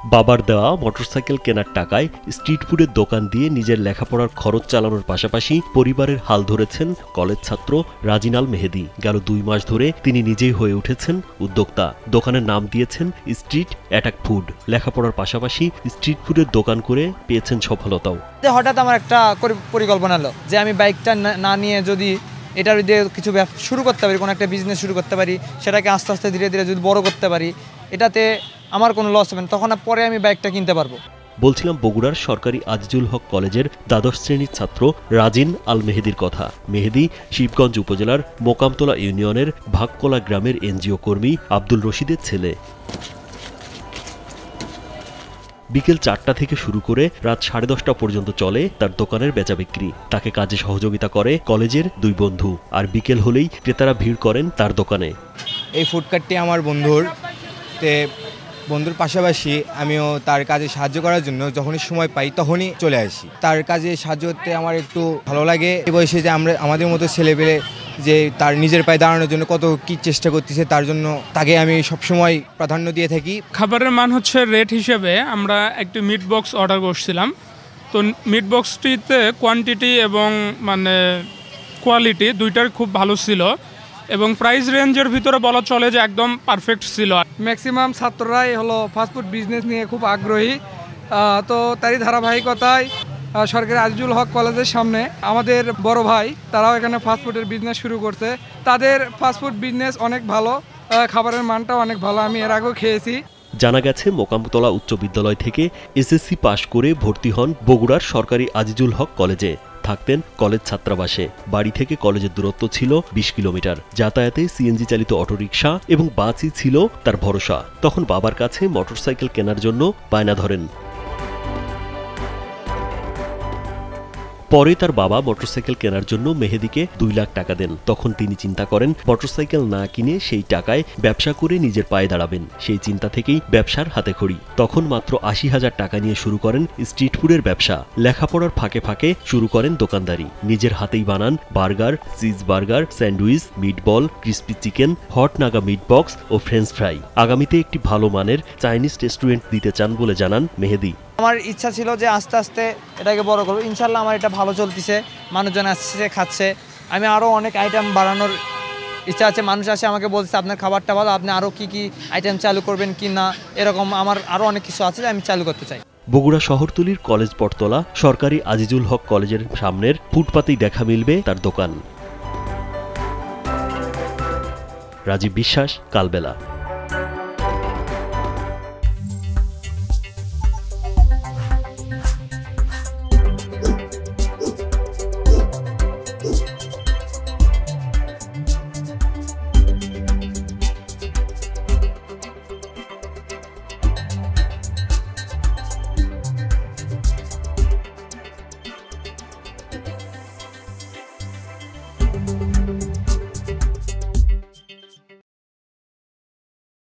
বাবার দেওয়া মোটরসাইকেল কেনার টাকায় স্ট্রিট ফুডের দোকান দিয়ে নিজের লেখাপড়ার খরচ চালানোর পাশাপাশি পরিবারের হাল ধরেছেন কলেজ ছাত্র রাজিন আল মেহেদী। গেল ২ মাস ধরে তিনি নিজেই হয়ে উঠেছেন উদ্যোক্তা। দোকানের নাম দিয়েছেন স্ট্রিট অ্যাটাক ফুড। লেখাপড়ার পাশাপাশি স্ট্রিট ফুডের দোকান করে পেয়েছেন সফলতাও। হঠাৎ আমার একটা পরিকল্পনা হলো যে আমি বাইকটা না নিয়ে যদি এটার দিয়ে কিছু ব্যবসা শুরু করতে পারি, কোনো একটা বিজনেস শুরু করতে পারি, সেটাকে আস্তে আস্তে ধীরে ধীরে যদি বড় করতে পারি, এটাতে আমার কোনো লস হবে না, তখন পরে আমি বাইকটা কিনতে পারবো। বলছিলাম বগুড়ার সরকারি আজিজুল হক কলেজের দ্বাদশ শ্রেণীর ছাত্র রাজিন আল মেহেদীর কথা। মেহেদী শিবগঞ্জ উপজেলার মোকামতলা ইউনিয়নের ভাগকলা গ্রামের এনজিও কর্মী আব্দুল রশিদের ছেলে। বিকেল ৪টা থেকে শুরু করে রাত 10:30 পর্যন্ত চলে তার দোকানের বেচাবিক্রি। তাকে কাজে সহযোগিতা করে কলেজের 2 বন্ধু। আর বিকেল হলেই ক্রেতারা ভিড় করেন তার দোকানে। এই ফুডকার্টটি আমার বন্ধুর পাশাপাশি আমিও তার কাজে সাহায্য করার জন্য যখনই সময় পাই তখনই চলে আসি। তার কাজে সাহায্য করতে আমার একটু ভালো লাগে। এই বয়সে যে আমাদের মতো ছেলেপেলে যে তার নিজের পায়ে দাঁড়ানোর জন্য কত কি চেষ্টা করতেছে, তার জন্য তাকে আমি সবসময় প্রাধান্য দিয়ে থাকি। খাবারের মান হচ্ছে রেট হিসেবে আমরা একটি মিট বক্স অর্ডার করছিলাম। তো মিট বক্সটিতে কোয়ান্টিটি এবং কোয়ালিটি দুইটার খুব ভালো ছিল এবং প্রাইস রেঞ্জের ভিতরে বলা চলে যে একদম পারফেক্ট ছিল। ম্যাক্সিমাম ছাত্ররাই ফাস্টফুড বিজনেস নিয়ে খুব আগ্রহী। তো তারই ধারাবাহিকতায় সরকারি আজিজুল হক কলেজের সামনে আমাদের বড় ভাই তারাও এখানে ফাস্টফুডের বিজনেস শুরু করছে। তাদের ফাস্টফুড বিজনেস অনেক ভালো, খাবারের মানটাও অনেক ভালো, আমি এর আগেও খেয়েছি। জানা গেছে মোকামতলা উচ্চ বিদ্যালয় থেকে এসএসসি পাশ করে ভর্তি হন বগুড়ার সরকারি আজিজুল হক কলেজে। থাকতেন কলেজ ছাত্রাবাসে। বাড়ি থেকে কলেজের দূরত্ব ছিল 20 কিলোমিটার। যাতায়াতে সিএনজি চালিত অটোরিকশা এবং বাসই ছিল তার ভরসা। তখন বাবার কাছে মোটরসাইকেল কেনার জন্য বায়না ধরেন। পরে তার বাবা মোটরসাইকেল কেনার জন্য মেহেদীকে 2 লাখ টাকা দেন। তখন তিনি চিন্তা করেন মোটরসাইকেল না কিনে সেই টাকায় ব্যবসা করে নিজের পায়ে দাঁড়াবেন। সেই চিন্তা থেকেই ব্যবসার হাতেখড়ি। তখন মাত্র 80,000 টাকা নিয়ে শুরু করেন স্ট্রিট ফুডের ব্যবসা। লেখাপড়ার ফাঁকে ফাঁকে শুরু করেন দোকানদারি। নিজের হাতেই বানান burger, cheese burger, sandwich, meatball, crispy chicken, hot Naga meat box ও ফ্রেঞ্চ ফ্রাই। আগামীতে একটি ভালো মানের চাইনিজ রেস্টুরেন্ট দিতে চান বলে জানান মেহেদী। আমার ইচ্ছা ছিল যে আস্তে আস্তে এটাকে বড় করবো। ইনশাল্লাহ আমার এটা ভালো চলতেছে, মানুষজন আসছে খাচ্ছে। আমি আরও অনেক আইটেম বাড়ানোর ইচ্ছা আছে। মানুষ আসে আমাকে বলছে আপনার খাবারটা ভালো, আপনি আরও কি আইটেম চালু করবেন কি না, এরকম আমার আরও অনেক কিছু আছে যে আমি চালু করতে চাই। বগুড়া শহরতলির কলেজ বটতলা সরকারি আজিজুল হক কলেজের সামনের ফুটপাতেই দেখা মিলবে তার দোকান। রাজীব বিশ্বাস, কালবেলা।